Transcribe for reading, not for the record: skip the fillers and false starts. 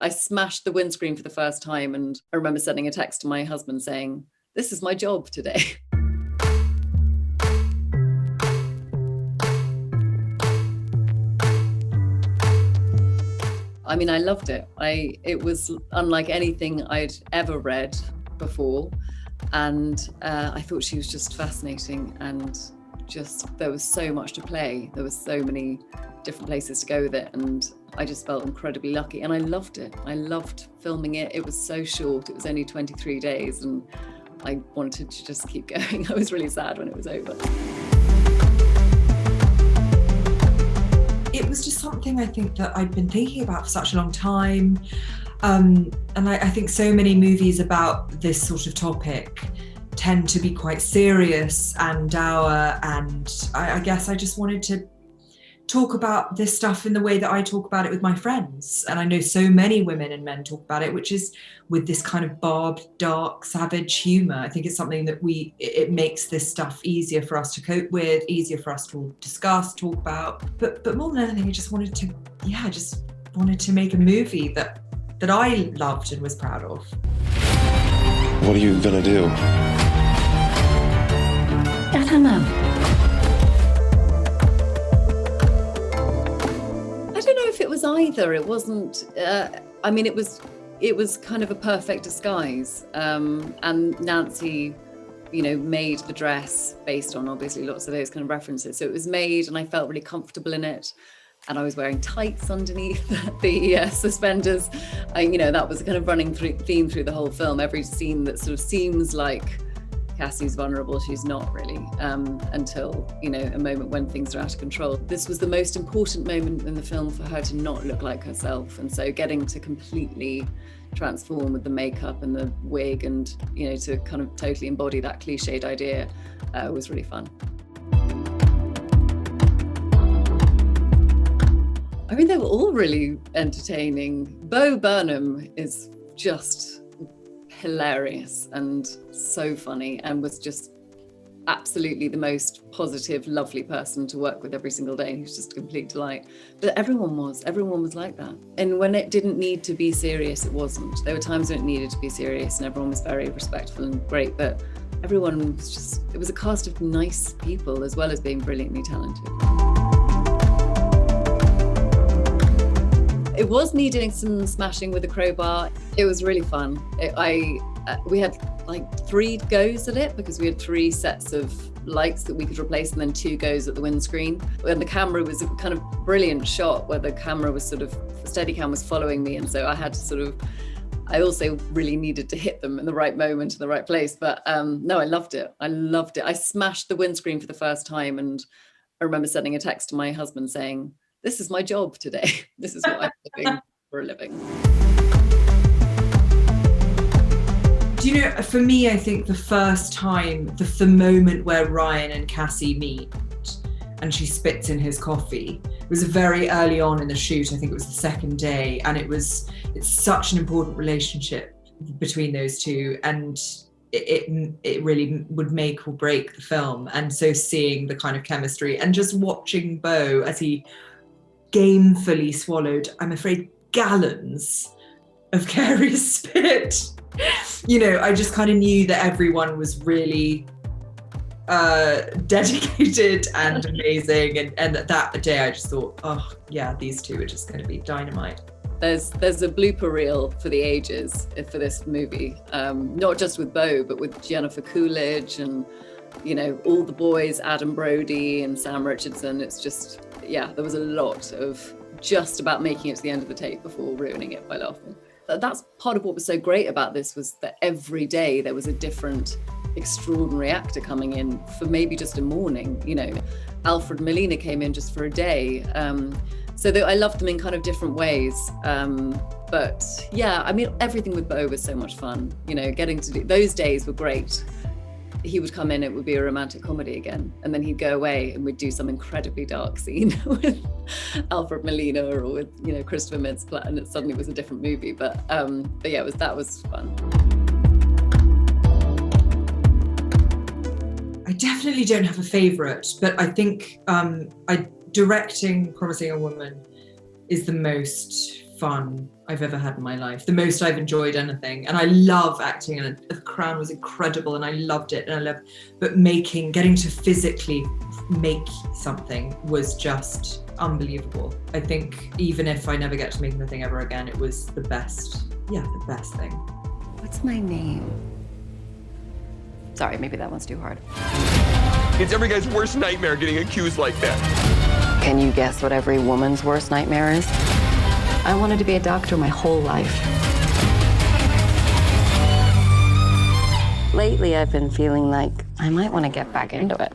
I smashed the windscreen for the first time, and I remember sending a text to my husband saying, "This is my job today." I mean, I loved it. It was unlike anything I'd ever read before. And I thought she was just fascinating, and there was so much to play. There was so many different places to go with it, and I just felt incredibly lucky, and I loved it. I loved filming it. It was so short. It was only 23 days, and I wanted to just keep going. I was really sad when it was over. It was just something I think that I'd been thinking about for such a long time. And I think so many movies about this sort of topic tend to be quite serious and dour, and I guess I just wanted to talk about this stuff in the way that I talk about it with my friends. And I know so many women and men talk about it, which is with this kind of barbed, dark, savage humour. I think it's something that it makes this stuff easier for us to cope with, easier for us to discuss, talk about. But more than anything, I just wanted to make a movie that I loved and was proud of. What are you gonna do? I don't know. I don't know if it was either. It wasn't. I mean, it was kind of a perfect disguise. And Nancy, made the dress based on obviously lots of those kind of references. So it was made, and I felt really comfortable in it. And I was wearing tights underneath the suspenders. That was a kind of running theme through the whole film. Every scene that sort of seems like Cassie's vulnerable, she's not really, until, a moment when things are out of control. This was the most important moment in the film for her to not look like herself. And so getting to completely transform with the makeup and the wig and, to kind of totally embody that cliched idea was really fun. I mean, they were all really entertaining. Bo Burnham is just hilarious and so funny, and was just absolutely the most positive, lovely person to work with every single day. He was just a complete delight. But everyone was like that. And when it didn't need to be serious, it wasn't. There were times when it needed to be serious, and everyone was very respectful and great, but everyone was it was a cast of nice people as well as being brilliantly talented. It was needing some smashing with a crowbar. It was really fun. We had like 3 goes at it, because we had 3 sets of lights that we could replace, and then 2 goes at the windscreen. And the camera was a kind of brilliant shot where the camera was the Steadicam was following me, and so I had to I also really needed to hit them in the right moment in the right place. But no, I loved it. I smashed the windscreen for the first time, and I remember sending a text to my husband saying, "This is my job today. This is what I'm doing for a living." Do you know, for me, I think the first time, the moment where Ryan and Cassie meet and she spits in his coffee, was very early on in the shoot. I think it was the 2nd day, and it's such an important relationship between those two, and it really would make or break the film. And so seeing the kind of chemistry and just watching Bo as he gamefully swallowed, I'm afraid, gallons of Carey's spit. I just kind of knew that everyone was really dedicated and amazing. And that day I just thought, oh yeah, these two are just going to be dynamite. There's a blooper reel for the ages for this movie, not just with Bo, but with Jennifer Coolidge and, all the boys, Adam Brody and Sam Richardson. It's just, there was a lot of just about making it to the end of the tape before ruining it by laughing. That's part of what was so great about this, was that every day there was a different extraordinary actor coming in for maybe just a morning. Alfred Molina came in just for a day. So I loved them in kind of different ways. But yeah, I mean, everything with Bo was so much fun. Getting to do those days were great. He would come in, it would be a romantic comedy again, and then he'd go away and we'd do some incredibly dark scene with Alfred Molina or with Christopher Mintz, and it suddenly was a different movie. But yeah, that was fun. I definitely don't have a favourite, but I think directing Promising Young Woman is the most fun I've ever had in my life, the most I've enjoyed anything. And I love acting, and The Crown was incredible and I loved it, but getting to physically make something was just unbelievable. I think even if I never get to make anything ever again, it was the best thing. What's my name? Sorry, maybe that one's too hard. It's every guy's worst nightmare getting accused like that. Can you guess what every woman's worst nightmare is? I wanted to be a doctor my whole life. Lately, I've been feeling like I might want to get back into it.